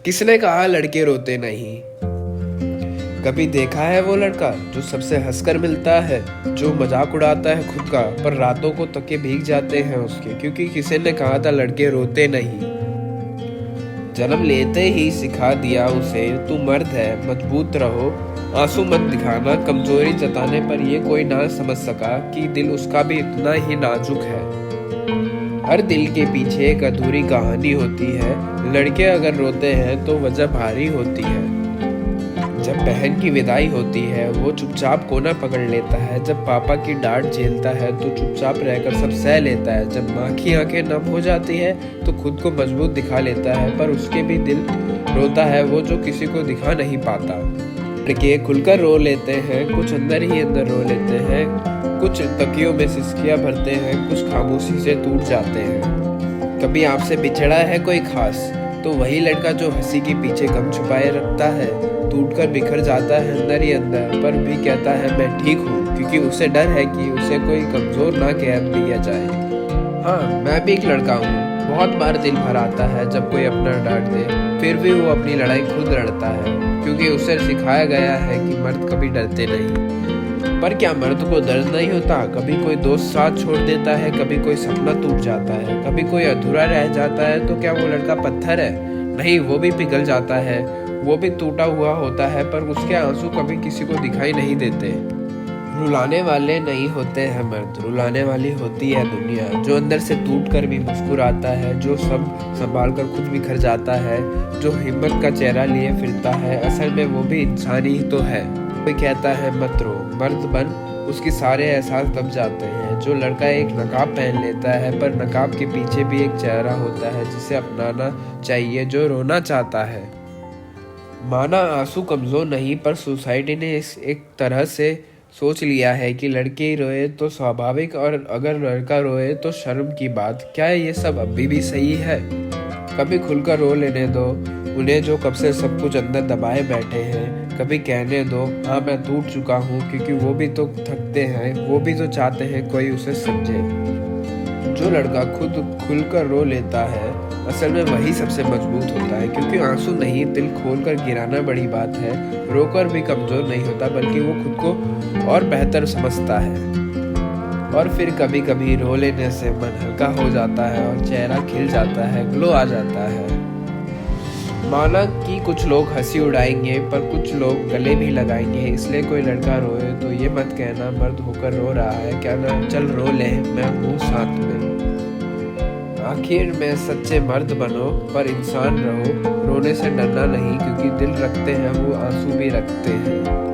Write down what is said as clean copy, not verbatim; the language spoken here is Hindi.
किसने कहा लड़के रोते नहीं? कभी देखा है वो लड़का जो सबसे हंसकर मिलता है, जो मजाक उड़ाता है खुद का, पर रातों को तकिए भीग जाते हैं उसके, क्योंकि किसी ने कहा था लड़के रोते नहीं। जन्म लेते ही सिखा दिया उसे तू मर्द है, मजबूत रहो, आंसू मत दिखाना। कमजोरी जताने पर ये कोई ना समझ सका कि दिल उसका भी इतना ही नाजुक है। हर दिल के पीछे एक अधूरी कहानी होती है। लड़के अगर रोते हैं तो वजह भारी होती है। जब बहन की विदाई होती है वो चुपचाप कोना पकड़ लेता है। जब पापा की डांट झेलता है तो चुपचाप रहकर सब सह लेता है। जब माँ की आंखें नम हो जाती है तो खुद को मजबूत दिखा लेता है, पर उसके भी दिल रोता है वो जो किसी को दिखा नहीं पाता। लड़के खुलकर रो लेते हैं, कुछ अंदर ही अंदर रो लेते हैं, कुछ तकियों में सिसकियां भरते हैं, कुछ खामोशी से टूट जाते हैं। कभी आपसे बिछड़ा है कोई खास तो वही लड़का जो हंसी के पीछे गम छुपाए रखता है, टूटकर बिखर जाता है अंदर ही अंदर, पर भी कहता है मैं ठीक हूँ, क्योंकि उसे डर है कि उसे कोई कमजोर ना कह दिया जाए। हाँ, मैं भी एक लड़का हूँ। बहुत बार दिल भर आता है जब कोई अपना डांट दे, फिर भी वो अपनी लड़ाई खुद लड़ता है, क्योंकि उसे सिखाया गया है कि मर्द कभी डरते नहीं। पर क्या मर्द को दर्द नहीं होता? कभी कोई दोस्त साथ छोड़ देता है, कभी कोई सपना टूट जाता है, कभी कोई अधूरा रह जाता है, तो क्या वो लड़का पत्थर है? नहीं, वो भी पिघल जाता है, वो भी टूटा हुआ होता है, पर उसके आंसू कभी किसी को दिखाई नहीं देते। रुलाने वाले नहीं होते हैं मर्द, रुलाने वाली होती है दुनिया, जो अंदर से टूट कर भी मुस्कुराता है, जो सब संभाल कर खुद बिखर जाता है, जो हिम्मत का चेहरा लिए फिरता है, असल में वो भी इंसान ही तो है। कोई कहता है मत रो, मर्द बन, उसके सारे एहसास दब जाते हैं। जो लड़का एक नकाब पहन लेता है, पर नकाब के पीछे भी एक चेहरा होता है जिसे अपनाना चाहिए, जो रोना चाहता है। माना आंसू कमजोर नहीं, पर सोसाइटी ने इस एक तरह से सोच लिया है कि लड़के रोए तो स्वाभाविक और अगर लड़का रोए तो शर्म की बात। क्या ये सब अभी भी सही है? कभी खुलकर रो लेने दो उन्हें जो कब से सब कुछ अंदर दबाए बैठे हैं। कभी कहने दो हाँ मैं टूट चुका हूँ, क्योंकि वो भी तो थकते हैं, वो भी तो चाहते हैं कोई उसे समझे। जो लड़का खुद खुलकर रो लेता है असल में वही सबसे मजबूत होता है, क्योंकि आंसू नहीं, दिल खोलकर गिराना बड़ी बात है। रोकर भी कमजोर नहीं होता, बल्कि वो खुद को और बेहतर समझता है। और फिर कभी कभी रो लेने से मन हल्का हो जाता है और चेहरा खिल जाता है, ग्लो आ जाता है। माना कि कुछ लोग हंसी उड़ाएंगे, पर कुछ लोग गले भी लगाएंगे, इसलिए कोई लड़का रोए तो ये मत कहना मर्द होकर रो रहा है, क्या ना चल रो ले, मैं हूँ साथ में। आखिर में सच्चे मर्द बनो, पर इंसान रहो, रोने से डरना नहीं, क्योंकि दिल रखते हैं वो आंसू भी रखते हैं।